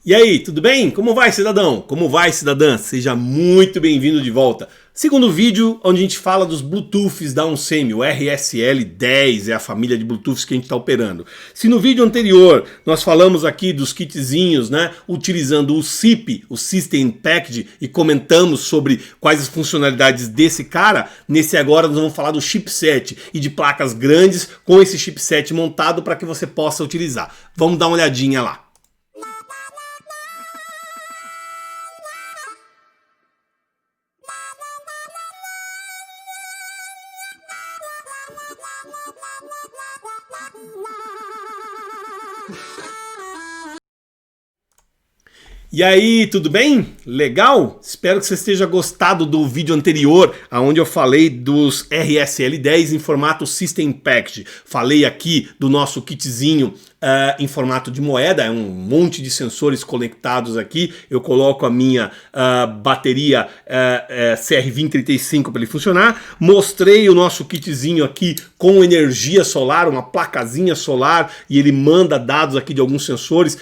E aí, tudo bem? Como vai, cidadão? Como vai, cidadã? Seja muito bem-vindo de volta. Segundo vídeo, onde a gente fala dos Bluetooths da Onsemi, o RSL10 é a família de Bluetooths que a gente está operando. Se no vídeo anterior nós falamos aqui dos kitzinhos, né, utilizando o SIP, o System Package, e comentamos sobre quais as funcionalidades desse cara, nesse agora nós vamos falar do chipset e de placas grandes com esse chipset montado para que você possa utilizar. Vamos dar uma olhadinha lá. E aí, tudo bem? Legal? Espero que você esteja gostado do vídeo anterior, onde eu falei dos RSL10 em formato System Package. Falei aqui do nosso kitzinho em formato de moeda, é um monte de sensores conectados aqui. Eu coloco a minha bateria CR2035 para ele funcionar. Mostrei o nosso kitzinho aqui com energia solar, uma placazinha solar, e ele manda dados aqui de alguns sensores.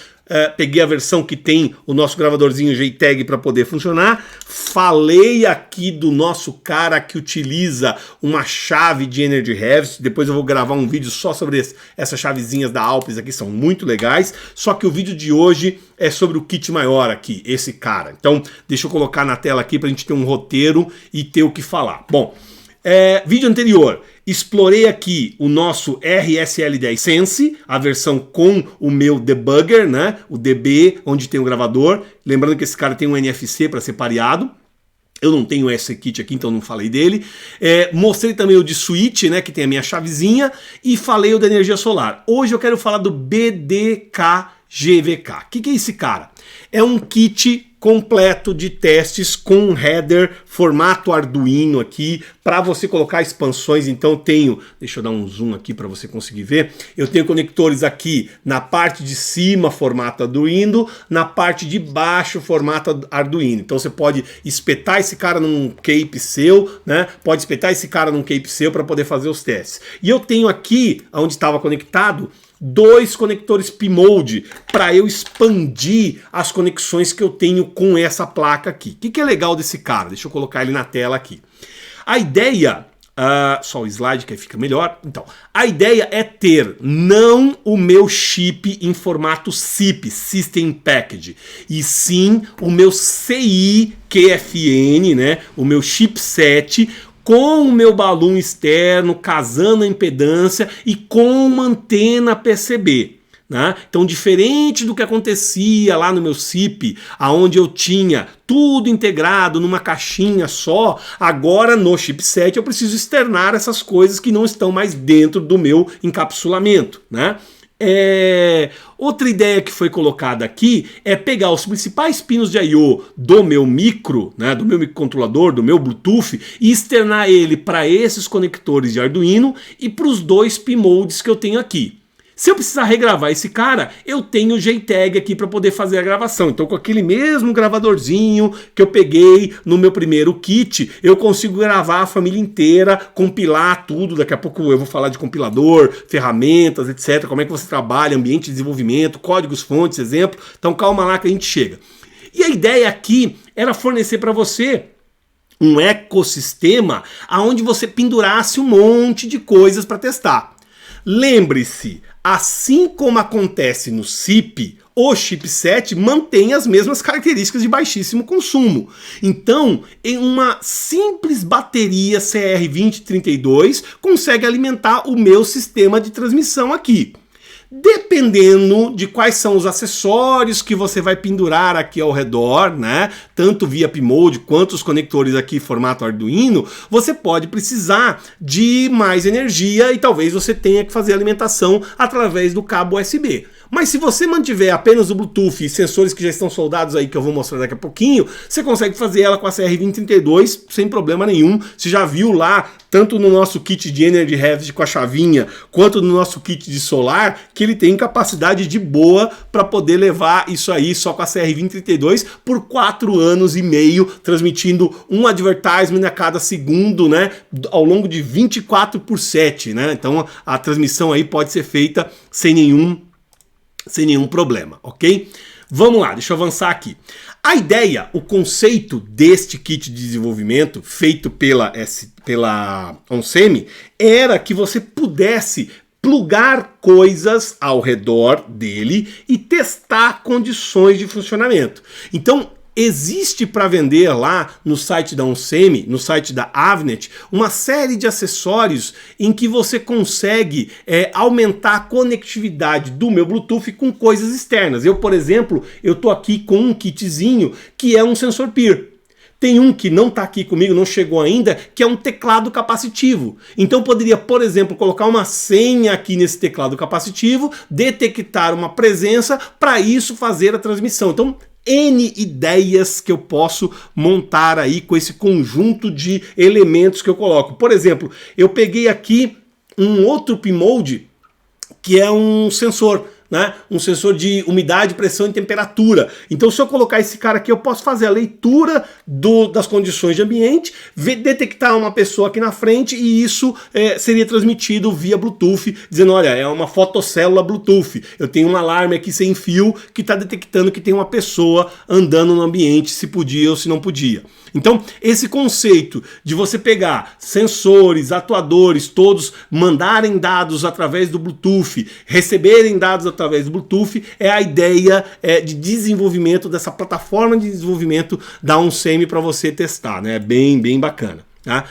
Peguei a versão que tem o nosso gravadorzinho JTAG para poder funcionar. Falei aqui do nosso cara que utiliza uma chave de Energy Harvest. Depois eu vou gravar um vídeo só sobre essas chavezinhas da Alps aqui, são muito legais. Só que o vídeo de hoje é sobre o kit maior aqui, esse cara. Então deixa eu colocar na tela aqui para a gente ter um roteiro e ter o que falar. Bom, vídeo anterior, explorei aqui o nosso RSL10 Sense, a versão com o meu debugger, né? O DB, onde tem o gravador. Lembrando que esse cara tem um NFC para ser pareado. Eu não tenho esse kit aqui, então não falei dele. Mostrei também o de switch, né? Que tem a minha chavezinha. E falei o da energia solar. Hoje eu quero falar do BDK-GVK. O que é esse cara? É um kit completo de testes com um header formato Arduino aqui para você colocar expansões. Então eu tenho, deixa eu dar um zoom aqui para você conseguir ver, eu tenho conectores aqui na parte de cima formato Arduino, na parte de baixo formato Arduino. Então você pode espetar esse cara num cape seu, né? Pode espetar esse cara num cape seu para poder fazer os testes. E eu tenho aqui, onde estava conectado, dois conectores P-Mode para eu expandir as conexões que eu tenho com essa placa aqui. O que é legal desse cara? Deixa eu colocar ele na tela aqui. A ideia, só o slide que aí fica melhor. Então, a ideia é ter não o meu chip em formato SIP, System Package, e sim o meu CI QFN, né? O meu chipset com o meu balão externo, casando a impedância e com uma antena PCB. Né? Então, diferente do que acontecia lá no meu SIP, onde eu tinha tudo integrado numa caixinha só, agora no chipset eu preciso externar essas coisas que não estão mais dentro do meu encapsulamento. Né? Outra ideia que foi colocada aqui é pegar os principais pinos de I/O do meu micro, né, do meu microcontrolador, do meu Bluetooth, e externar ele para esses conectores de Arduino e para os dois P-Modes que eu tenho aqui. Se eu precisar regravar esse cara, eu tenho o JTAG aqui para poder fazer a gravação. Então, com aquele mesmo gravadorzinho que eu peguei no meu primeiro kit, eu consigo gravar a família inteira, compilar tudo. Daqui a pouco eu vou falar de compilador, ferramentas, etc. Como é que você trabalha, ambiente de desenvolvimento, códigos-fontes, exemplo. Então, calma lá que a gente chega. E a ideia aqui era fornecer para você um ecossistema onde você pendurasse um monte de coisas para testar. Lembre-se, assim como acontece no SIP, o chipset mantém as mesmas características de baixíssimo consumo. Então, em uma simples bateria CR2032 consegue alimentar o meu sistema de transmissão aqui. Dependendo de quais são os acessórios que você vai pendurar aqui ao redor, né? Tanto via P-Mode quanto os conectores aqui formato Arduino, você pode precisar de mais energia e talvez você tenha que fazer alimentação através do cabo USB. Mas se você mantiver apenas o Bluetooth e sensores que já estão soldados aí, que eu vou mostrar daqui a pouquinho, você consegue fazer ela com a CR2032 sem problema nenhum. Você já viu lá, tanto no nosso kit de Energy Harvest com a chavinha, quanto no nosso kit de solar, que ele tem capacidade de boa para poder levar isso aí só com a CR2032 por 4 anos e meio, transmitindo um advertisement a cada segundo, né, ao longo de 24/7, né? Então a transmissão aí pode ser feita sem nenhum problema, ok? Vamos lá, deixa eu avançar aqui. A ideia, o conceito deste kit de desenvolvimento feito pela onsemi era que você pudesse plugar coisas ao redor dele e testar condições de funcionamento. Então, existe para vender lá no site da onsemi, no site da Avnet, uma série de acessórios em que você consegue aumentar a conectividade do meu Bluetooth com coisas externas. Eu, por exemplo, eu tô aqui com um kitzinho que é um sensor peer. Tem um que não está aqui comigo, não chegou ainda, que é um teclado capacitivo. Então eu poderia, por exemplo, colocar uma senha aqui nesse teclado capacitivo, detectar uma presença, para isso fazer a transmissão. Então, N ideias que eu posso montar aí com esse conjunto de elementos que eu coloco. Por exemplo, eu peguei aqui um outro P-Mode, que é um sensor, né? Um sensor de umidade, pressão e temperatura. Então, se eu colocar esse cara aqui, eu posso fazer a leitura das condições de ambiente, detectar uma pessoa aqui na frente e isso seria transmitido via Bluetooth, dizendo, olha, é uma fotocélula Bluetooth. Eu tenho um alarme aqui sem fio que está detectando que tem uma pessoa andando no ambiente, se podia ou se não podia. Então, esse conceito de você pegar sensores, atuadores, todos mandarem dados através do Bluetooth, receberem dados através do Bluetooth, é a ideia de desenvolvimento dessa plataforma de desenvolvimento da onsemi para você testar, né? Bem bacana, tá?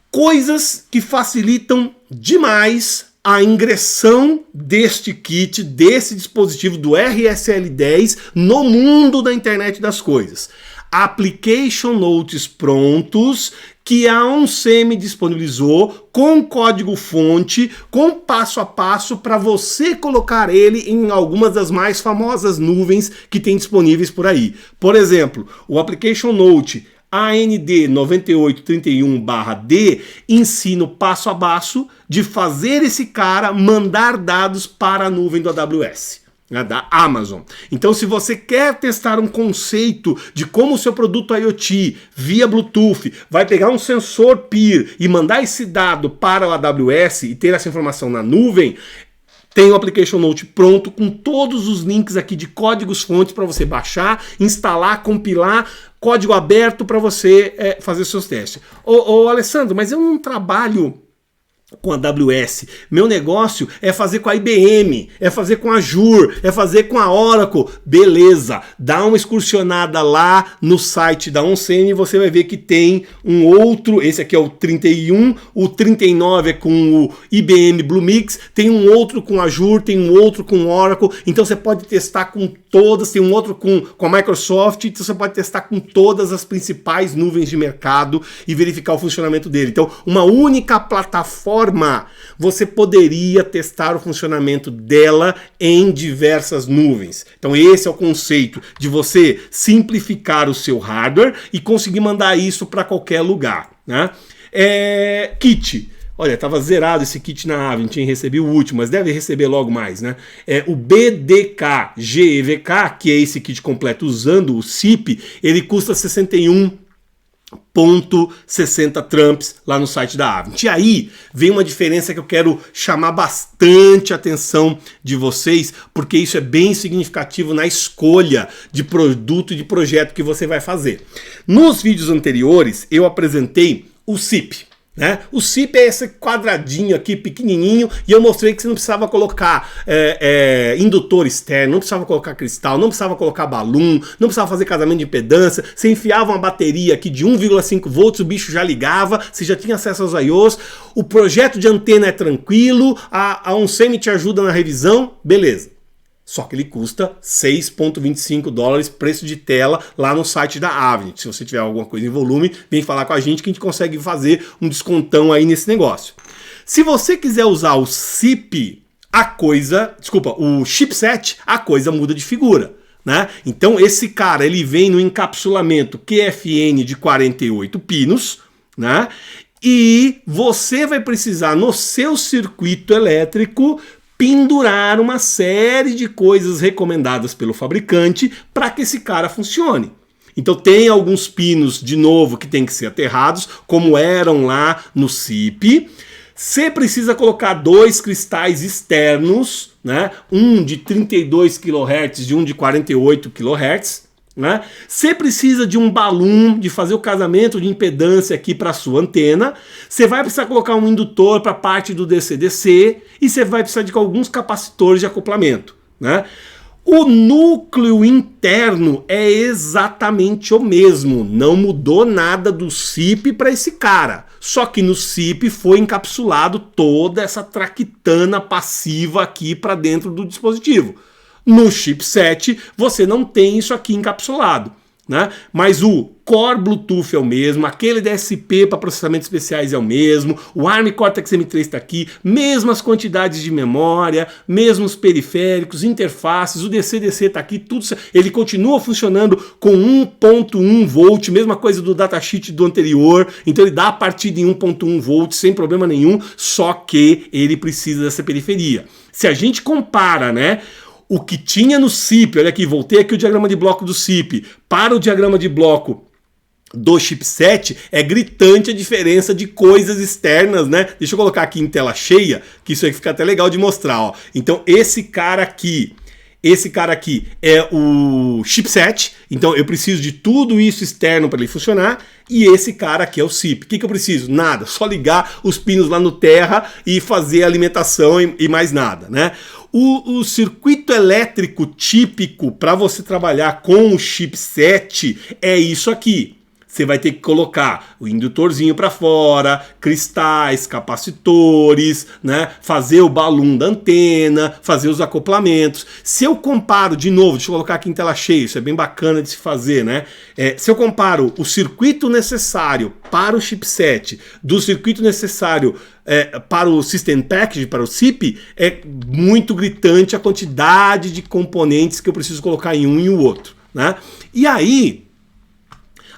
Coisas que facilitam demais a ingressão deste kit, desse dispositivo do RSL10 no mundo da internet das coisas. Application Notes prontos que a onsemi disponibilizou com código-fonte, com passo a passo para você colocar ele em algumas das mais famosas nuvens que tem disponíveis por aí. Por exemplo, o Application Note AND 9831-D ensina o passo a passo de fazer esse cara mandar dados para a nuvem do AWS. Da Amazon. Então, se você quer testar um conceito de como o seu produto IoT via Bluetooth vai pegar um sensor peer e mandar esse dado para o AWS e ter essa informação na nuvem, tem o Application Note pronto com todos os links aqui de códigos-fontes para você baixar, instalar, compilar, código aberto para você fazer seus testes. Ô Alessandro, mas eu não trabalho com a AWS. Meu negócio é fazer com a IBM, é fazer com a Azure, é fazer com a Oracle. Beleza, dá uma excursionada lá no site da onsemi e você vai ver que tem um outro, esse aqui é o 31, o 39 é com o IBM Bluemix, tem um outro com a Azure, tem um outro com Oracle, então você pode testar com todas, tem um outro com a Microsoft, então você pode testar com todas as principais nuvens de mercado e verificar o funcionamento dele. Então, uma única plataforma você poderia testar o funcionamento dela em diversas nuvens. Então esse é o conceito de você simplificar o seu hardware e conseguir mandar isso para qualquer lugar, né? Kit. Olha, estava zerado esse kit na Avnet, recebi o último, mas deve receber logo mais, né? O BDK GEVK, que é esse kit completo usando o SIP, ele custa 61,60 Trumps lá no site da Avnet. E aí vem uma diferença que eu quero chamar bastante a atenção de vocês, porque isso é bem significativo na escolha de produto e de projeto que você vai fazer. Nos vídeos anteriores eu apresentei o SIP. Né? O SIP é esse quadradinho aqui pequenininho e eu mostrei que você não precisava colocar indutor externo, não precisava colocar cristal, não precisava colocar balão, não precisava fazer casamento de impedância, você enfiava uma bateria aqui de 1,5 volts, o bicho já ligava, você já tinha acesso aos IOs, o projeto de antena é tranquilo, a onsemi te ajuda na revisão, beleza. Só que ele custa $6,25, preço de tela lá no site da Avnet. Se você tiver alguma coisa em volume, vem falar com a gente que a gente consegue fazer um descontão aí nesse negócio. Se você quiser usar o SIP, o chipset, a coisa muda de figura, né? Então esse cara, ele vem no encapsulamento QFN de 48 pinos, né? E você vai precisar no seu circuito elétrico pendurar uma série de coisas recomendadas pelo fabricante para que esse cara funcione. Então tem alguns pinos, de novo, que tem que ser aterrados, como eram lá no SIP. Você precisa colocar 2 cristais externos, né? Um de 32 kHz e um de 48 kHz. Né? Você precisa de um balão de fazer o casamento de impedância aqui para a sua antena. Você vai precisar colocar um indutor para a parte do DC-DC e você vai precisar de alguns capacitores de acoplamento. Né? O núcleo interno é exatamente o mesmo, não mudou nada do SiP para esse cara. Só que no SiP foi encapsulado toda essa traquitana passiva aqui para dentro do dispositivo. No chipset você não tem isso aqui encapsulado, né? Mas o Core Bluetooth é o mesmo, aquele DSP para processamentos especiais é o mesmo, o ARM Cortex M3 está aqui, mesmas quantidades de memória, mesmos periféricos, interfaces, o DC-DC está aqui, tudo, ele continua funcionando com 1.1 volt, mesma coisa do datasheet do anterior, então ele dá a partida em 1.1 volt sem problema nenhum, só que ele precisa dessa periferia. Se a gente compara, né, o que tinha no SiP, olha aqui, voltei aqui o diagrama de bloco do SiP para o diagrama de bloco do chipset, é gritante a diferença de coisas externas, né? Deixa eu colocar aqui em tela cheia, que isso aí fica até legal de mostrar, ó. Então esse cara aqui é o chipset, então eu preciso de tudo isso externo para ele funcionar, e esse cara aqui é o SiP. O que eu preciso? Nada, só ligar os pinos lá no terra e fazer a alimentação e mais nada, né? O circuito elétrico típico para você trabalhar com o chipset é isso aqui. Você vai ter que colocar o indutorzinho para fora, cristais, capacitores, né? Fazer o balão da antena, fazer os acoplamentos. Se eu comparo, de novo, deixa eu colocar aqui em tela cheia, isso é bem bacana de se fazer, né? Se eu comparo o circuito necessário para o chipset do circuito necessário para o System Package, para o SiP, é muito gritante a quantidade de componentes que eu preciso colocar em um e o outro, né? E aí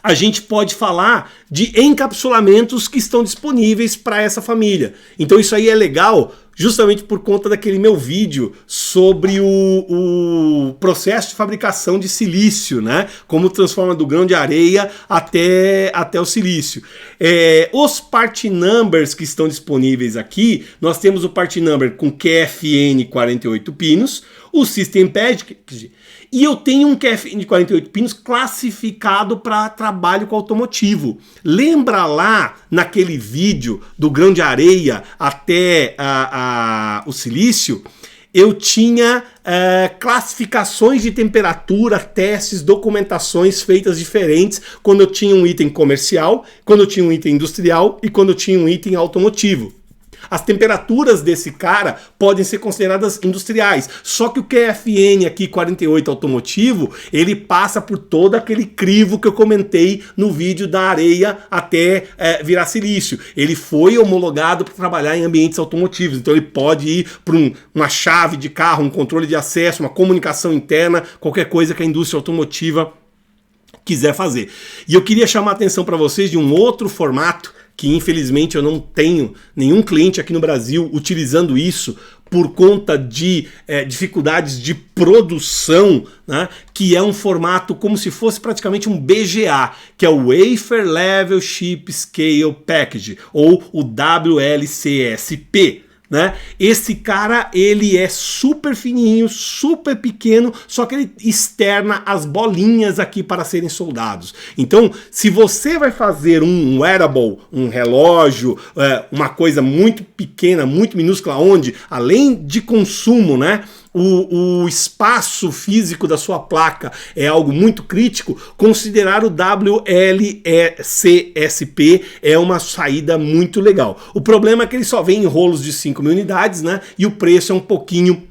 a gente pode falar de encapsulamentos que estão disponíveis para essa família. Então isso aí é legal justamente por conta daquele meu vídeo sobre o processo de fabricação de silício, né? Como transforma do grão de areia até o silício. Os part numbers que estão disponíveis aqui, nós temos o part number com QFN 48 pinos, o System Package, e eu tenho um QFN de 48 pinos classificado para trabalho com automotivo. Lembra lá naquele vídeo do grão de areia até o silício? Eu tinha classificações de temperatura, testes, documentações feitas diferentes quando eu tinha um item comercial, quando eu tinha um item industrial e quando eu tinha um item automotivo. As temperaturas desse cara podem ser consideradas industriais, só que o QFN aqui 48 automotivo, ele passa por todo aquele crivo que eu comentei no vídeo da areia até virar silício. Ele foi homologado para trabalhar em ambientes automotivos, então ele pode ir para uma chave de carro, um controle de acesso, uma comunicação interna, qualquer coisa que a indústria automotiva quiser fazer. E eu queria chamar a atenção para vocês de um outro formato que infelizmente eu não tenho nenhum cliente aqui no Brasil utilizando isso por conta de dificuldades de produção, né? Que é um formato como se fosse praticamente um BGA, que é o Wafer Level Chip Scale Package, ou o WLCSP. Né? Esse cara, ele é super fininho, super pequeno, só que ele externa as bolinhas aqui para serem soldados. Então, se você vai fazer um wearable, um relógio, uma coisa muito pequena, muito minúscula, onde, além de consumo, né, o espaço físico da sua placa é algo muito crítico, considerar o WLCSP é uma saída muito legal. O problema é que ele só vem em rolos de 5.000 unidades, né? E o preço é um pouquinho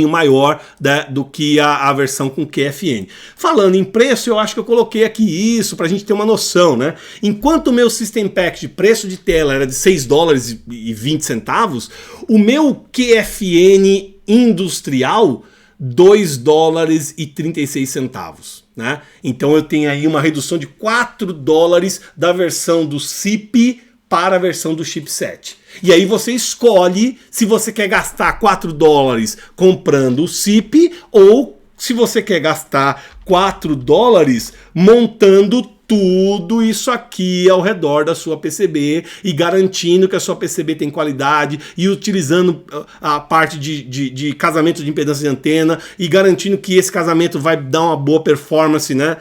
maior do que a versão com QFN. Falando em preço, eu acho que eu coloquei aqui isso para a gente ter uma noção, né? Enquanto o meu System Pack de preço de tela era de $6,20, o meu QFN industrial, $2,36, né? Então eu tenho aí uma redução de $4 da versão do SiP para a versão do chipset. E aí você escolhe se você quer gastar $4 comprando o SiP ou se você quer gastar $4 montando tudo isso aqui ao redor da sua PCB e garantindo que a sua PCB tem qualidade e utilizando a parte de casamento de impedância de antena e garantindo que esse casamento vai dar uma boa performance, né,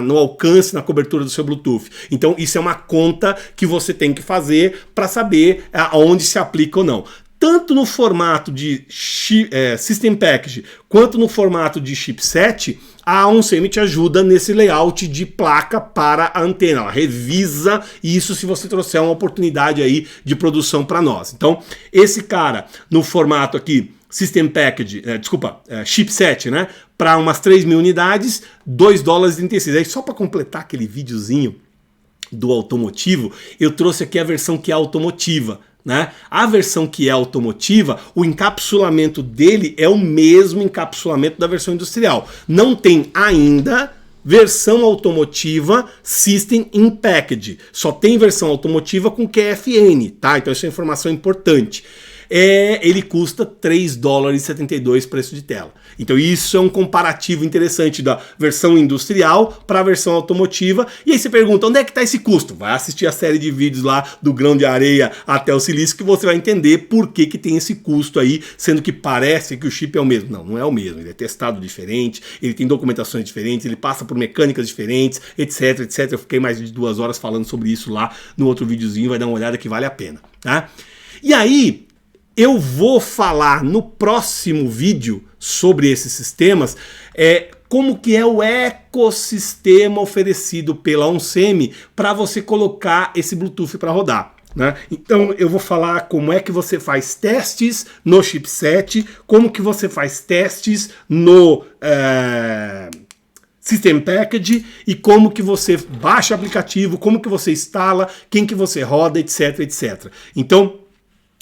no alcance, na cobertura do seu Bluetooth. Então isso é uma conta que você tem que fazer para saber aonde se aplica ou não. Tanto no formato de System Package quanto no formato de chipset, a OnSemi te ajuda nesse layout de placa para a antena. Ela revisa isso se você trouxer uma oportunidade aí de produção para nós. Então, esse cara no formato aqui, System Package, chipset, né? Para umas 3.000 unidades, $2,36. Aí só para completar aquele videozinho do automotivo, eu trouxe aqui a versão que é automotiva. Né? A versão que é automotiva, o encapsulamento dele é o mesmo encapsulamento da versão industrial. Não tem ainda versão automotiva System in Package. Só tem versão automotiva com QFN, tá? Então isso é informação importante. Ele custa $3,72 preço de tela. Então isso é um comparativo interessante da versão industrial para a versão automotiva. E aí você pergunta, onde é que está esse custo? Vai assistir a série de vídeos lá do grão de areia até o silício que você vai entender por que tem esse custo aí, sendo que parece que o chip é o mesmo. Não, não é o mesmo. Ele é testado diferente, ele tem documentações diferentes, ele passa por mecânicas diferentes, etc, etc. Eu fiquei mais de 2 horas falando sobre isso lá no outro videozinho, vai dar uma olhada que vale a pena, tá? E aí, eu vou falar no próximo vídeo sobre esses sistemas, como que é o ecossistema oferecido pela OnSemi para você colocar esse Bluetooth para rodar. Né? Então eu vou falar como é que você faz testes no chipset, como que você faz testes no System Package e como que você baixa o aplicativo, como que você instala, quem que você roda, etc, etc. Então,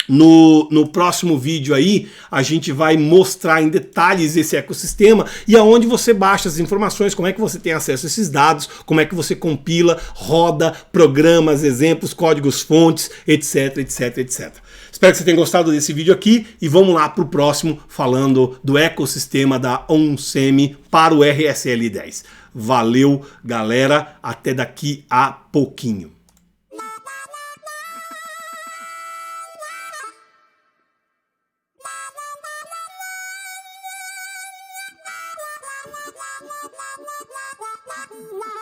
no próximo vídeo aí, a gente vai mostrar em detalhes esse ecossistema e aonde você baixa as informações, como é que você tem acesso a esses dados, como é que você compila, roda, programas, exemplos, códigos fontes, etc, etc, etc. Espero que você tenha gostado desse vídeo aqui e vamos lá para o próximo falando do ecossistema da OnSemi para o RSL 10. Valeu, galera, até daqui a pouquinho. La